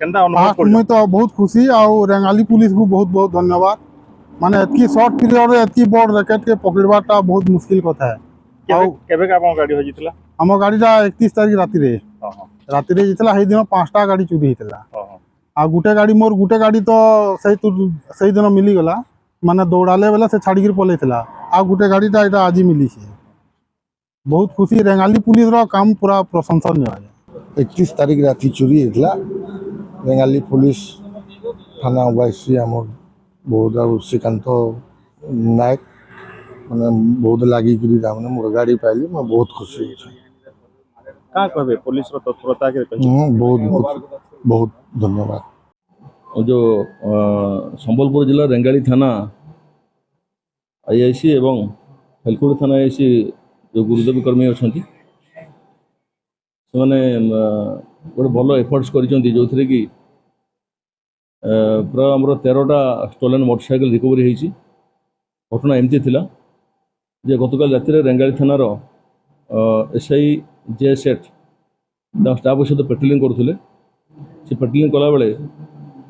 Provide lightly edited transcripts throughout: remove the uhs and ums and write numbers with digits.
केनता अनुभव फास्ट कर मुई तो बहुत खुशी आउ रेंगाली पुलिस को बहुत बहुत धन्यवाद माने एतकी शॉर्ट पीरियड एतकी बड़ रैकेट के पकड़वाटा बहुत मुश्किल कथा है केबे केबे का आपन गाड़ी होजितला आम गाड़ीटा 31 तारीख राति हां हां राति जितला हे दिन 5टा गाड़ी चोरी होता हां हां आ गुटे गाड़ी मोर गुटे गाड़ी तो सही दिन मिली गला माने दौड़ाले बेला से छाड़ी पलैला आ गुटे गाड़ीटा एटा आज मिली बहुत खुशी रेंगाली पुलिस रो काम पूरा प्रशंसनीय है 31 तारीख राति चोरी होता रेंगाली पुलिस थाना वाईसी आम बहुत आ श्रीकांत नायक मैंने बहुत लगी मोर गाड़ी पाइली मैं बहुत खुशी का कहबे पुलिस रो तत्परता के बहुत बहुत बहुत धन्यवाद। जो संबलपुर जिला रेंगाली थाना आईआईसी एवं हेलकोट थाना आईआईसी जो गुरुदेव कर्मी अच्छा से मैंने गोटे भल एफर्ट्स कर जो थे कि प्राय आम 13टा स्टोलन मोटरसाइकेल रिकवरी होती घटना एमती थिला जे गतकाल राति रेंगाली थानार एसआई जे सेठ स्टाफ सहित पेट्रोलिंग करुले से पेट्रोलिंग कला बेले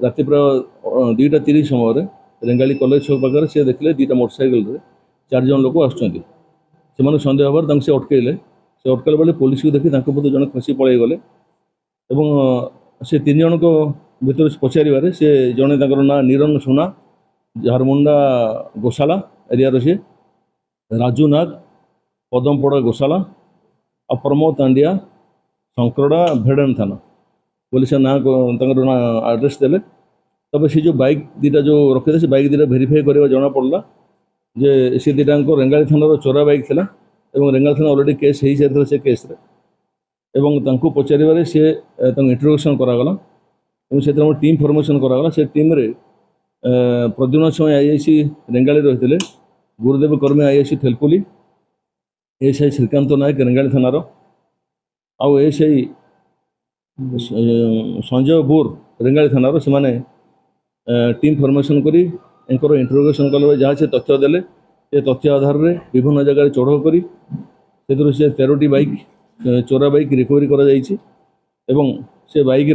राति प्राय 2:30 समय रेंगाली कॉलेज छक पाखे से देखले 2टा मोटरसाइकेल 4 जन लोक आसुँच से सन्देह हबार से अटकैले से अटकल बेले पुलिस को देखी जन खसी पलि गले से 3 जन भर पचारे से जड़े ना निरंजन सोना झारमुंडा गोशाला एरिया सी राजू नाग पदमपड़ा गोशाला और प्रमोद तांडिया शंकरड़ा भेड़न थाना पुलिस ना ना आड्रेस देले तब से जो बाइक 2टा जो रखी से बाइक 2टा भेरीफाई करवा जना पड़ा जे से 2टा रेंगाली थानार चोरा बाइक थिला एवं रेंगाली थाना अलरेडी केस हो सारी से केस एवं पचारे सी इंट्रोगेसन करागला से टीम फर्मेसन करागला से टीम रे प्रद्युम्न समय आईआईसी रेंगाली रही गुरुदेव कर्मी आईआईसी थेलपुली एसआई श्रीकांत नायक रेंगाली थानार आउ एसआई संजय बोर रेंगाली थानार से माने टीम फर्मेसन करी इंट्रोगेसन कले जहाँ से तथ्य देले से तथ्य आधार में विभिन्न जगह चढ़ाऊ करी से 13टी बाइक चोरा बाइक रिकवरी करा से बाइक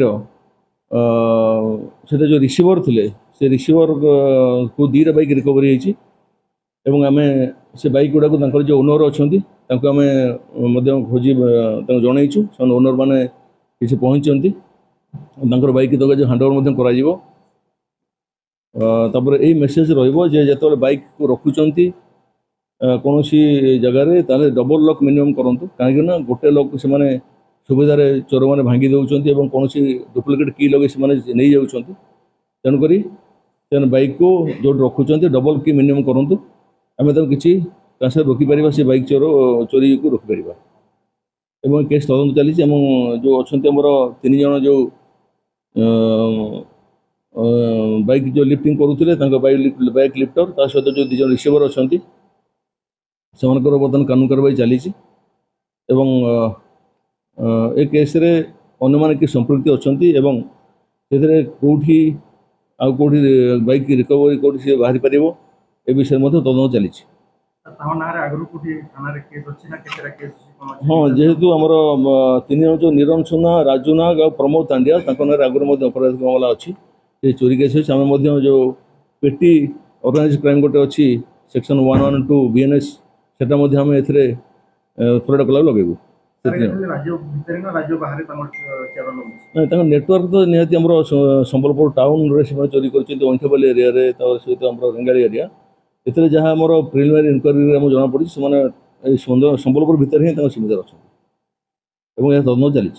से जो रिसीवर थे से रिसीवर को 2टा बाइक रिकवरी होती आम से बाइक गुड़ाक जो ओनर अच्छा आम खोजी जनईचु से ओनर मैंने किसी पहुँचती बाइक तक जो हैंडओवर कर मेसेज रो बाइक को रखुंट कौन जगार डबल लॉक मिनिमम करूँ कहीं गोटे लॉक से सुविधार चोर मैंने भांगी दौरान कौन डुप्लिकेट की लगे से नहीं जाऊँ तेणुक बाइक को जो रखुंट डबल की मिनिमम करूँ आम किसी रोकीपर से बाइक चोरी को रोकीपर एवं केस तदंत चली जो अच्छा मोर 3 जन जो बाइक जो लिफ्टिंग करुले बाइक लिफ्टर ता सहित जो 2 जन रिसीवर अच्छा से बर्तमान कानून कार्रवाई चली ए केस रे अनुमान कि संपृक्ति अच्छा कौटी आउटी बाइक रिकवरी कौटी से बाहरी पार ए विषय तदंत चली हाँ जेहेतु आमर 3 जन जो निरंजन सोना राजू नाग और प्रमोद तांडिया आगुरी अपराधिक मामला अच्छी चोरी केस आम जो पेटी ऑर्गेनाइज्ड क्राइम गोटे अच्छी सेक्शन 112 BNS सेटा आम एथरेड कला लगेबू नेटवर्क तो निहाती आम संबलपुर टाउन रे चोरी करबाली एरिया सहित रेंगाली एरिया एथरे जहाँ आम प्रिलिमिनारी इनक्वारी जना पड़ी से संबलपुर भितर ही सीमित अच्छा तदंत चली।